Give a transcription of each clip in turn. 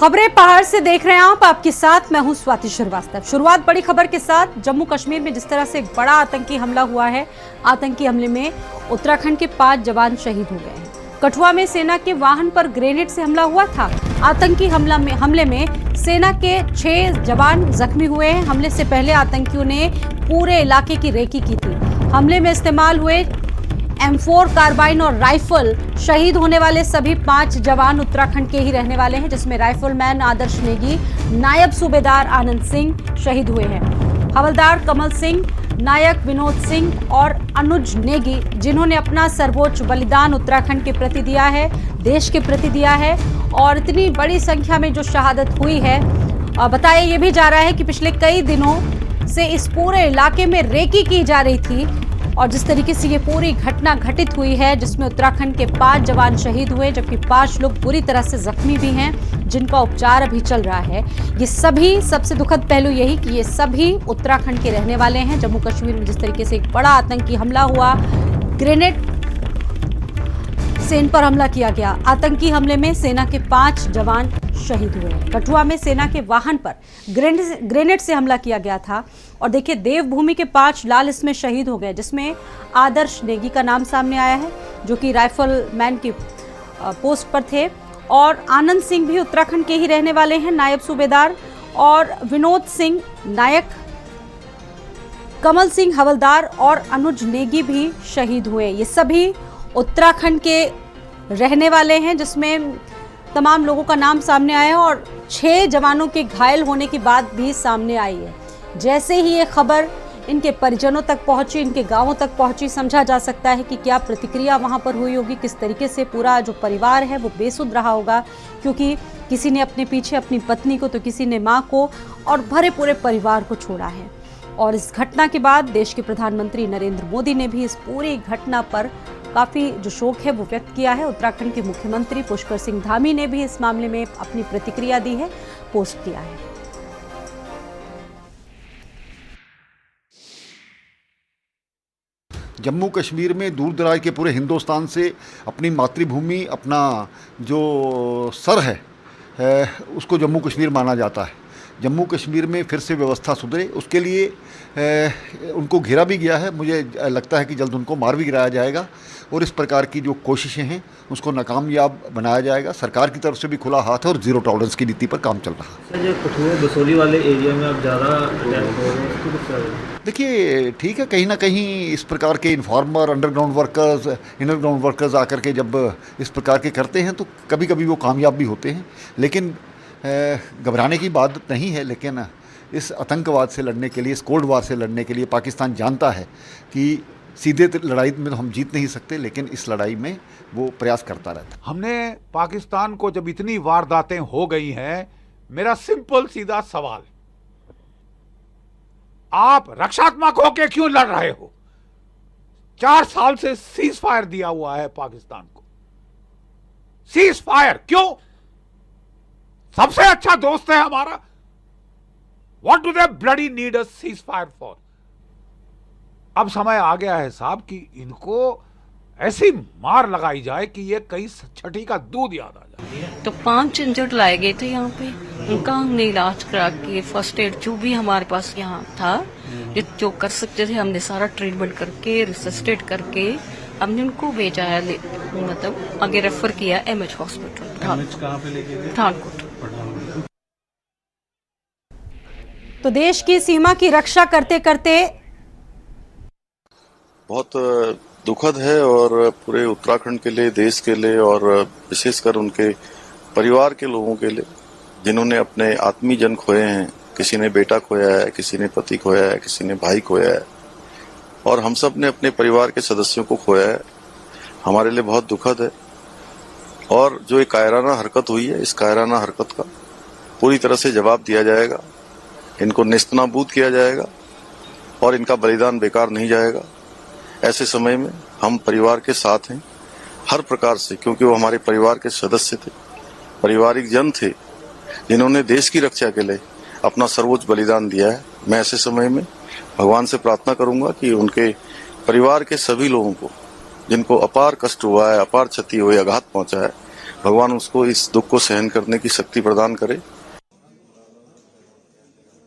खबरें पहाड़ से देख रहे हैं आप, आपके साथ मैं हूं स्वाति श्रीवास्तव। शुरुआत बड़ी खबर के साथ। जम्मू कश्मीर में जिस तरह से एक बड़ा आतंकी हमला हुआ है, आतंकी हमले में उत्तराखंड के 5 जवान शहीद हो गए हैं। कठुआ में सेना के वाहन पर ग्रेनेड से हमला हुआ था। आतंकी हमले में सेना के 6 जवान जख्मी हुए हैं। हमले से पहले आतंकियों ने पूरे इलाके की रेकी की थी। हमले में इस्तेमाल हुए M4 कार्बाइन और राइफल। शहीद होने वाले सभी 5 जवान उत्तराखंड के ही रहने वाले हैं, जिसमें राइफलमैन आदर्श नेगी, नायब सूबेदार आनंद सिंह शहीद हुए हैं। हवलदार कमल सिंह, नायक विनोद सिंह और अनुज नेगी, जिन्होंने अपना सर्वोच्च बलिदान उत्तराखंड के प्रति दिया है, देश के प्रति दिया है। और इतनी बड़ी संख्या में जो शहादत हुई है, बताया ये भी जा रहा है कि पिछले कई दिनों से इस पूरे इलाके में रेकी की जा रही थी। और जिस तरीके से ये पूरी घटना घटित हुई है, जिसमें उत्तराखंड के 5 जवान शहीद हुए, जबकि 5 लोग बुरी तरह से जख्मी भी हैं, जिनका उपचार अभी चल रहा है। ये सभी, सबसे दुखद पहलू यही कि ये सभी उत्तराखंड के रहने वाले हैं। जम्मू कश्मीर में जिस तरीके से एक बड़ा आतंकी हमला हुआ, ग्रेनेड से इन पर हमला किया गया। आतंकी हमले में सेना के 5 जवान शहीद हुए। कठुआ में सेना के वाहन पर ग्रेनेड से हमला किया गया था। और देखिए, देवभूमि के 5 लाल इसमें शहीद हो गए, जिसमें आदर्श नेगी का नाम सामने आया है, जो कि राइफलमैन की पोस्ट पर थे। और आनंद सिंह भी उत्तराखंड के ही रहने वाले हैं, नायब सूबेदार। और विनोद सिंह नायक, कमल सिंह हवलदार और अनुज नेगी भी शहीद हुए। ये सभी उत्तराखंड के रहने वाले हैं, जिसमें तमाम लोगों का नाम सामने आया और 6 जवानों के घायल होने की बात भी सामने आई है। जैसे ही ये खबर इनके परिजनों तक पहुंची, इनके गांवों तक पहुंची, समझा जा सकता है कि क्या प्रतिक्रिया वहां पर हुई होगी, किस तरीके से पूरा जो परिवार है वो बेसुध रहा होगा। क्योंकि किसी ने अपने पीछे अपनी पत्नी को, तो किसी ने माँ को, और भरे पूरे परिवार को छोड़ा है। और इस घटना के बाद देश के प्रधानमंत्री नरेंद्र मोदी ने भी इस पूरी घटना पर काफ़ी जो शोक है वो व्यक्त किया है। उत्तराखंड के मुख्यमंत्री पुष्कर सिंह धामी ने भी इस मामले में अपनी प्रतिक्रिया दी है, पोस्ट किया है। जम्मू कश्मीर में दूर दराज के पूरे हिंदुस्तान से अपनी मातृभूमि, अपना जो सर है उसको जम्मू कश्मीर माना जाता है। जम्मू कश्मीर में फिर से व्यवस्था सुधरे, उसके लिए उनको घेरा भी गया है। मुझे लगता है कि जल्द उनको मार भी गिराया जाएगा और इस प्रकार की जो कोशिशें हैं उसको नाकामयाब बनाया जाएगा। सरकार की तरफ से भी खुला हाथ है और ज़ीरो टॉलरेंस की नीति पर काम चल रहा है। सर, जो कठुआ बसोली वाले एरिया में अब ज़्यादा अटैक हो रहे हैं, देखिए ठीक है, कहीं ना कहीं इस प्रकार के इन्फॉर्मर, अंडरग्राउंड वर्कर्स, इनरग्राउंड वर्कर्स आकर के जब इस प्रकार के करते हैं तो कभी कभी वो कामयाब भी होते हैं। लेकिन घबराने की बात नहीं है। लेकिन इस आतंकवाद से लड़ने के लिए, इस कोल्ड वार से लड़ने के लिए पाकिस्तान जानता है कि सीधे लड़ाई में तो हम जीत नहीं सकते, लेकिन इस लड़ाई में वो प्रयास करता रहता है। हमने पाकिस्तान को जब इतनी वारदातें हो गई हैं, मेरा सिंपल सीधा सवाल, आप रक्षात्मक होकर क्यों लड़ रहे हो? 4 साल से सीज फायर दिया हुआ है पाकिस्तान को। सीज फायर क्यों? सबसे अच्छा दोस्त है हमारा। What do they bloody need a ceasefire for? अब समय आ गया है साहब कि इनको ऐसी मार लगाई जाए कि ये कहीं छठी का दूध याद आ जाए। तो 5 इंजर्ड लाए गए थे यहाँ पे, उनका हमने इलाज करा के फर्स्ट एड जो भी हमारे पास यहाँ था, जो कर सकते थे, हमने सारा ट्रीटमेंट करके, रिसस्टेट करके हमने उनको भेजा है, मतलब आगे रेफर किया MH हॉस्पिटल पठानकोट। तो देश की सीमा की रक्षा करते करते बहुत दुखद है, और पूरे उत्तराखंड के लिए, देश के लिए, और विशेषकर उनके परिवार के लोगों के लिए, जिन्होंने अपने आत्मीयजन खोए हैं। किसी ने बेटा खोया है, किसी ने पति खोया है, किसी ने भाई खोया है, और हम सब ने अपने परिवार के सदस्यों को खोया है। हमारे लिए बहुत दुखद है। और जो एक कायराना हरकत हुई है, इस कायराना हरकत का पूरी तरह से जवाब दिया जाएगा। इनको नेस्तनाबूद किया जाएगा और इनका बलिदान बेकार नहीं जाएगा। ऐसे समय में हम परिवार के साथ हैं हर प्रकार से, क्योंकि वो हमारे परिवार के सदस्य थे, पारिवारिक जन थे, जिन्होंने देश की रक्षा के लिए अपना सर्वोच्च बलिदान दिया है। मैं ऐसे समय में भगवान से प्रार्थना करूंगा कि उनके परिवार के सभी लोगों को, जिनको अपार कष्ट हुआ है, अपार क्षति हुई, आघात पहुंचा है, भगवान उसको इस दुख को सहन करने की शक्ति प्रदान करे।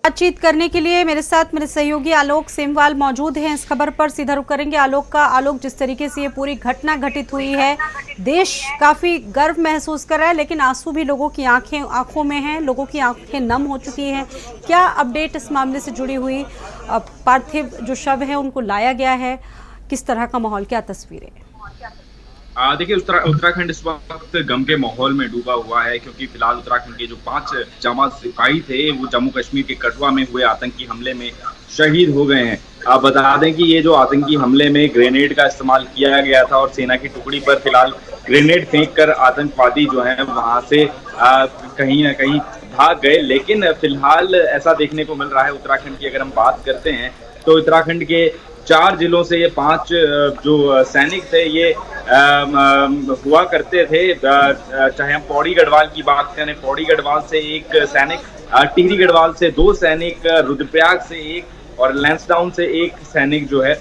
बातचीत करने के लिए मेरे साथ मेरे सहयोगी आलोक सेमवाल मौजूद हैं। इस खबर पर सीधा रुख करेंगे आलोक का। आलोक, जिस तरीके से ये पूरी घटना घटित हुई है, देश काफी गर्व महसूस कर रहा है, लेकिन आंसू भी लोगों की आंखों में हैं, लोगों की आंखें नम हो चुकी हैं। क्या अपडेट इस मामले से जुड़ी हुई? पार्थिव जो शव है उनको लाया गया है, किस तरह का माहौल, क्या तस्वीरें? देखिए, उत्तराखंड इस वक्त गम के माहौल में डूबा हुआ है, क्योंकि फिलहाल उत्तराखंड के जो 5 जामा सिपाही थे वो जम्मू कश्मीर के कठुआ में हुए आतंकी हमले में शहीद हो गए हैं। आप बता दें कि ये जो आतंकी हमले में ग्रेनेड का इस्तेमाल किया गया था और सेना की टुकड़ी पर फिलहाल ग्रेनेड फेंककर आतंकवादी जो हैं वहां से कहीं ना कहीं भाग गए। लेकिन फिलहाल ऐसा देखने को मिल रहा है, उत्तराखंड की अगर हम बात करते हैं तो उत्तराखंड के 4 जिलों से ये 5 जो सैनिक थे ये हुआ करते थे। चाहे हम पौड़ी गढ़वाल की बात करें, पौड़ी गढ़वाल से एक सैनिक, टिहरी गढ़वाल से 2 सैनिक, रुद्रप्रयाग से 1 और लैंसडाउन से 1 सैनिक जो है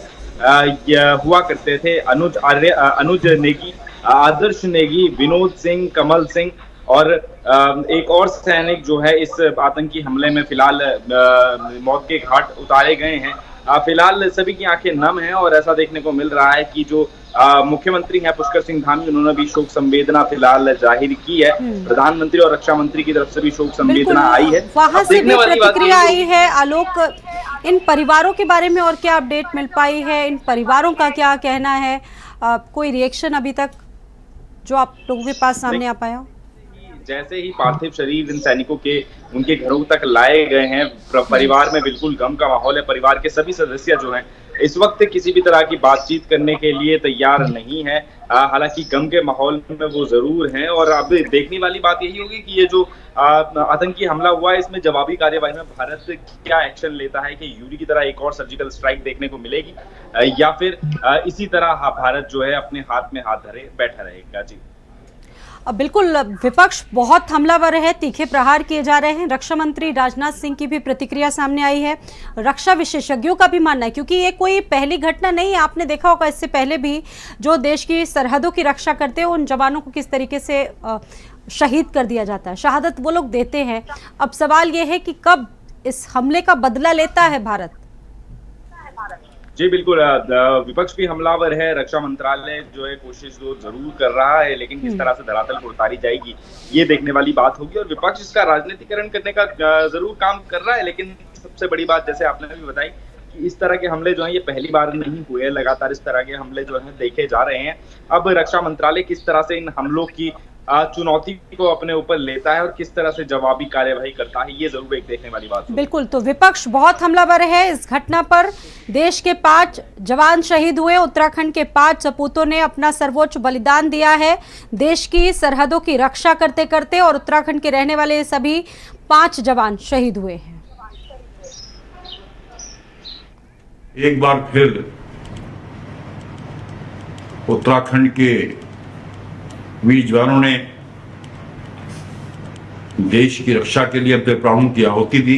हुआ करते थे। अनुज नेगी, आदर्श नेगी, विनोद सिंह, कमल सिंह और एक और सैनिक जो है इस आतंकी हमले में फिलहाल मौत के घाट उतारे गए हैं। फिलहाल सभी की आंखें नम हैं और ऐसा देखने को मिल रहा है कि जो मुख्यमंत्री हैं पुष्कर सिंह धामी, उन्होंने भी शोक संवेदना फिलहाल जाहिर की है। प्रधानमंत्री और रक्षा मंत्री की तरफ से भी शोक संवेदना आई है। वहां से भी प्रतिक्रिया आई है। आलोक, इन परिवारों के बारे में और क्या अपडेट मिल पाई है? इन परिवारों का क्या कहना है? कोई रिएक्शन अभी तक जो आप लोगों के पास सामने आ पाया हो? जैसे ही पार्थिव शरीर इन सैनिकों के उनके घरों तक लाए गए हैं, परिवार में बिल्कुल गम का माहौल है। परिवार के सभी सदस्य जो हैं इस वक्त किसी भी तरह की बातचीत करने के लिए तैयार नहीं है। हालांकि गम के माहौल में वो जरूर हैं। और अब देखने वाली बात यही होगी कि ये जो आतंकी हमला हुआ है इसमें जवाबी कार्यवाही में भारत क्या एक्शन लेता है, कि यूरी की तरह एक और सर्जिकल स्ट्राइक देखने को मिलेगी या फिर इसी तरह भारत जो है अपने हाथ में हाथ धरे बैठा रहेगा। जी बिल्कुल, विपक्ष बहुत हमलावर है, तीखे प्रहार किए जा रहे हैं। रक्षा मंत्री राजनाथ सिंह की भी प्रतिक्रिया सामने आई है। रक्षा विशेषज्ञों का भी मानना है, क्योंकि ये कोई पहली घटना नहीं है। आपने देखा होगा इससे पहले भी जो देश की सरहदों की रक्षा करते हैं उन जवानों को किस तरीके से शहीद कर दिया जाता है, शहादत वो लोग देते हैं। अब सवाल ये है कि कब इस हमले का बदला लेता है भारत? जी बिल्कुल, विपक्ष भी हमलावर है। रक्षा मंत्रालय जो है कोशिश तो जरूर कर रहा है, लेकिन किस तरह से धरातल पर उतारी जाएगी ये देखने वाली बात होगी। और विपक्ष इसका राजनीतिकरण करने का जरूर काम कर रहा है, लेकिन सबसे बड़ी बात जैसे आपने भी बताई कि इस तरह के हमले जो हैं ये पहली बार नहीं हुए, लगातार इस तरह के हमले जो हैं देखे जा रहे हैं। अब रक्षा मंत्रालय किस तरह से इन हमलों की चुनौती को अपने ऊपर लेता है और किस तरह से जवाबी कार्यवाही करता है, ये जरूर एक देखने वाली बात है। बिल्कुल, तो विपक्ष बहुत हमलावर है। इस घटना पर देश के 5 जवान शहीद हुए। उत्तराखंड के 5 सपूतों ने अपना सर्वोच्च बलिदान दिया है देश की सरहदों की रक्षा करते करते, और उत्तराखंड के रहने वाले सभी 5 जवान शहीद हुए हैं। एक बार फिर उत्तराखंड के वीर जवानों ने देश की रक्षा के लिए अपने प्राणों की आहुति दी।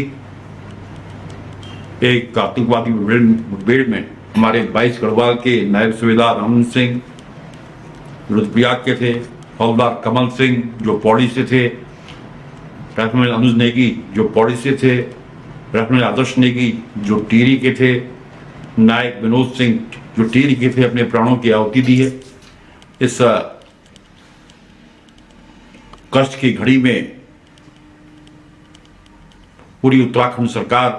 एक आतंकवादी मुठभेड़ में हमारे 22 गढ़वाल के नायब सूबेदार अमन सिंह रुद्रप्रयाग के थे, हवलदार कमल सिंह जो पौड़ी से थे, राइफलमैन अनुज नेगी जो पौड़ी से थे, राइफलमैन आदर्श नेगी जो टिहरी के थे, नायक विनोद सिंह जो टिहरी के थे, अपने प्राणों की आहुति दी है। इस कष्ट की घड़ी में पूरी उत्तराखंड सरकार,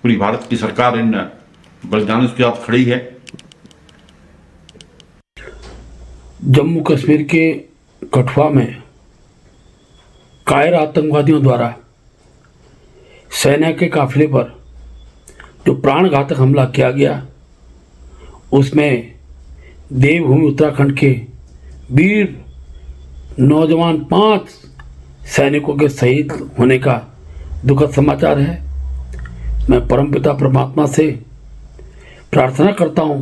पूरी भारत की सरकार इन बलिदानों के साथ खड़ी है। जम्मू कश्मीर के कठुआ में कायर आतंकवादियों द्वारा सेना के काफिले पर जो प्राणघातक हमला किया गया, उसमें देवभूमि उत्तराखंड के वीर नौजवान 5 सैनिकों के शहीद होने का दुखद समाचार है। मैं परमपिता परमात्मा से प्रार्थना करता हूँ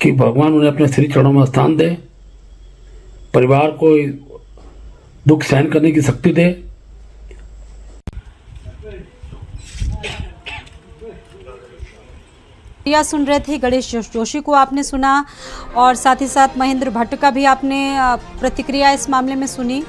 कि भगवान उन्हें अपने श्री चरणों में स्थान दे, परिवार को दुख सहन करने की शक्ति दे। या सुन रहे थे, गणेश जोशी को आपने सुना और साथ ही साथ महेंद्र भट्ट का भी आपने प्रतिक्रिया इस मामले में सुनी।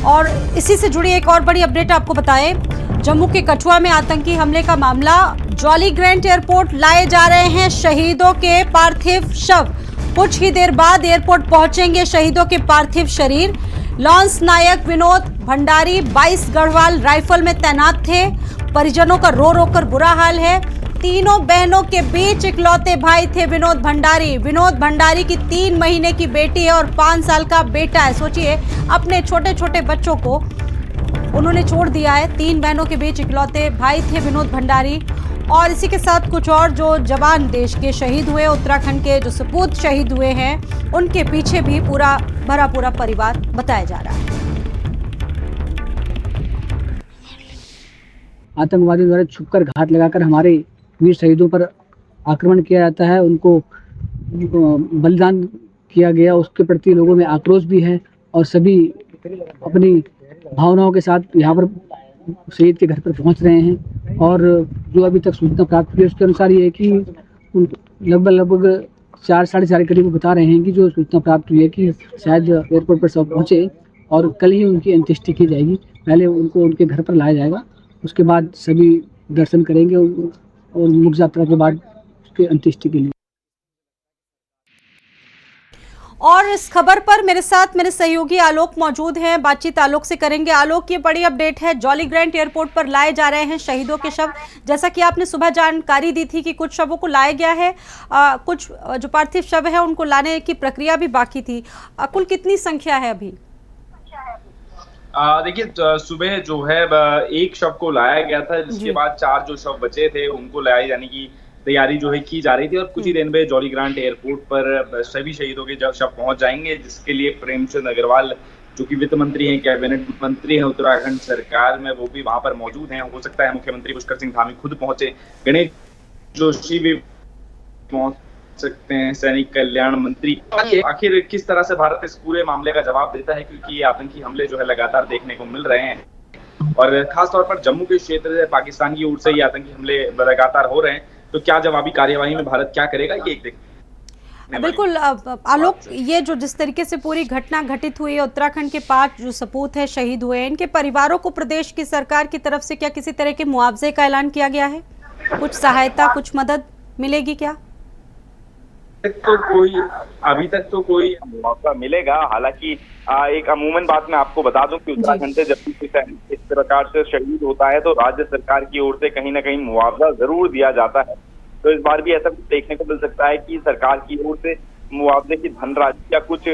और इसी से जुड़ी एक और बड़ी अपडेट आपको बताएं, जम्मू के कठुआ में आतंकी हमले का मामला, जॉली ग्रांट एयरपोर्ट लाए जा रहे हैं शहीदों के पार्थिव शव। कुछ ही देर बाद एयरपोर्ट पहुंचेंगे शहीदों के पार्थिव शरीर। लॉन्स नायक विनोद भंडारी 22 गढ़वाल राइफल में तैनात थे। परिजनों का रो रो कर बुरा हाल है। तीनों बहनों के बीच इकलौते भाई थे विनोद भंडारी। विनोद भंडारी की 3 महीने की बेटी है और 5 साल का बेटा है। सोचिए, अपने छोटे छोटे बच्चों को उन्होंने छोड़ दिया है। 3 बहनों के बीच इकलौते भाई थे विनोद भंडारी। और इसी के साथ कुछ और जो जवान देश के शहीद हुए, उत्तराखंड के जो सपूत शहीद हुए हैं, उनके पीछे भी पूरा परिवार बताया जा रहा है। आतंकवादियों द्वारा छुपकर घात लगाकर हमारे वीर शहीदों पर आक्रमण किया जाता है, उनको बलिदान किया गया, उसके प्रति लोगों में आक्रोश भी है। और सभी अपनी भावनाओं के साथ यहाँ पर शहीद के घर पर पहुँच रहे हैं। और जो अभी तक सूचना प्राप्त हुई है उसके अनुसार ये है कि लगभग 4 साढ़े 4 करीब बता रहे हैं कि जो सूचना प्राप्त हुई है कि शायद एयरपोर्ट पर सब पहुँचे और कल ही उनकी अंत्येष्टि की जाएगी। पहले उनको उनके घर पर लाया जाएगा, उसके बाद सभी दर्शन करेंगे और मुख्य यात्रा के बाद उसके अंत्येष्टि के लिए। और इस खबर पर मेरे साथ मेरे सहयोगी आलोक मौजूद हैं, बातचीत आलोक से करेंगे। आलोक, ये बड़ी अपडेट है, जॉली ग्रांट एयरपोर्ट पर लाए जा रहे हैं शहीदों के शव। जैसा कि आपने सुबह जानकारी दी थी कि कुछ शवों को लाया गया है, कुछ जो पार्थिव शव है उनको लाने की प्रक्रिया भी बाकी थी। कुल कितनी संख्या है अभी? देखिए, सुबह जो है 1 शव को लाया गया था, जिसके बाद 4 जो शव बचे थे उनको लाए जाने की तैयारी जो है की जा रही थी। और कुछ ही दिन में जॉली ग्रांट एयरपोर्ट पर सभी शहीदों के शव पहुंच जाएंगे, जिसके लिए प्रेमचंद अग्रवाल जो कि वित्त मंत्री हैं, कैबिनेट मंत्री हैं उत्तराखंड सरकार में, वो भी वहां पर मौजूद हैं। हो सकता है मुख्यमंत्री पुष्कर सिंह धामी खुद पहुंचे, गणेश जोशी भी पहुंच सकते हैं, सैनिक कल्याण मंत्री। आखिर किस तरह से भारत इस पूरे मामले का जवाब देता है, क्योंकि ये आतंकी हमले जो है लगातार देखने को मिल रहे हैं और खासतौर पर जम्मू के क्षेत्र से पाकिस्तान की ओर से ये आतंकी हमले लगातार हो रहे हैं। तो क्या जवाबी कार्यवाही में भारत क्या करेगा, ये एक बिल्कुल आलोक, ये जो जिस तरीके से पूरी घटना घटित हुई है, उत्तराखंड के 5 जो सपूत है शहीद हुए हैं, इनके परिवारों को प्रदेश की सरकार की तरफ से क्या किसी तरह के मुआवजे का ऐलान किया गया है? कुछ सहायता, कुछ मदद मिलेगी क्या? अभी तक तो कोई मुआवजा मिलेगा। हालांकि एक अमूमन बात मैं आपको बता दूं कि उत्तराखंड से जब भी इस प्रकार से शहीद होता है तो राज्य सरकार की ओर से कहीं ना कहीं मुआवजा जरूर दिया जाता है। तो इस बार भी ऐसा कुछ देखने को मिल सकता है कि सरकार की ओर से मुआवजे की धनराशि या कुछ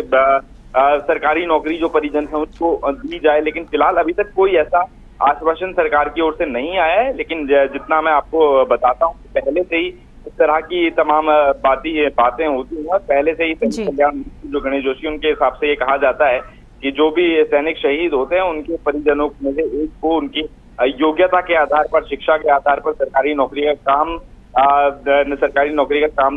सरकारी नौकरी जो परिजन है उसको दी जाए। लेकिन फिलहाल अभी तक कोई ऐसा आश्वासन सरकार की ओर से नहीं आया है। लेकिन जितना मैं आपको बताता हूँ, पहले से ही इस तरह की तमाम बातें होती हैं। पहले से ही सैनिक कल्याण जो गणेश जोशी, उनके हिसाब से ये कहा जाता है कि जो भी सैनिक शहीद होते हैं उनके परिजनों में से एक को उनकी योग्यता के आधार पर, शिक्षा के आधार पर सरकारी नौकरी का काम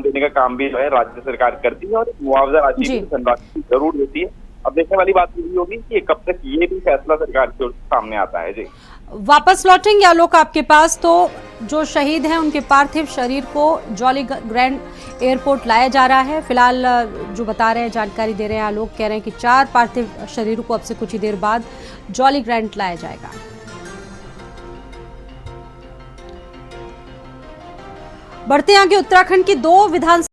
देने का काम भी जो है राज्य सरकार करती है और मुआवजा राशि धनराशि जरूर देती है। अब देखने वाली बात यही होगी कि कब तक ये भी फैसला सरकार की ओर से सामने आता है। जी, वापस लौटेंगे आलोक आपके पास। तो जो शहीद हैं उनके पार्थिव शरीर को जॉली ग्रांट एयरपोर्ट लाया जा रहा है। फिलहाल जो बता रहे हैं, जानकारी दे रहे हैं आलोक, कह रहे हैं कि 4 पार्थिव शरीरों को अब से कुछ ही देर बाद जॉली ग्रांट लाया जाएगा। बढ़ते आगे, उत्तराखंड की 2 विधानसभा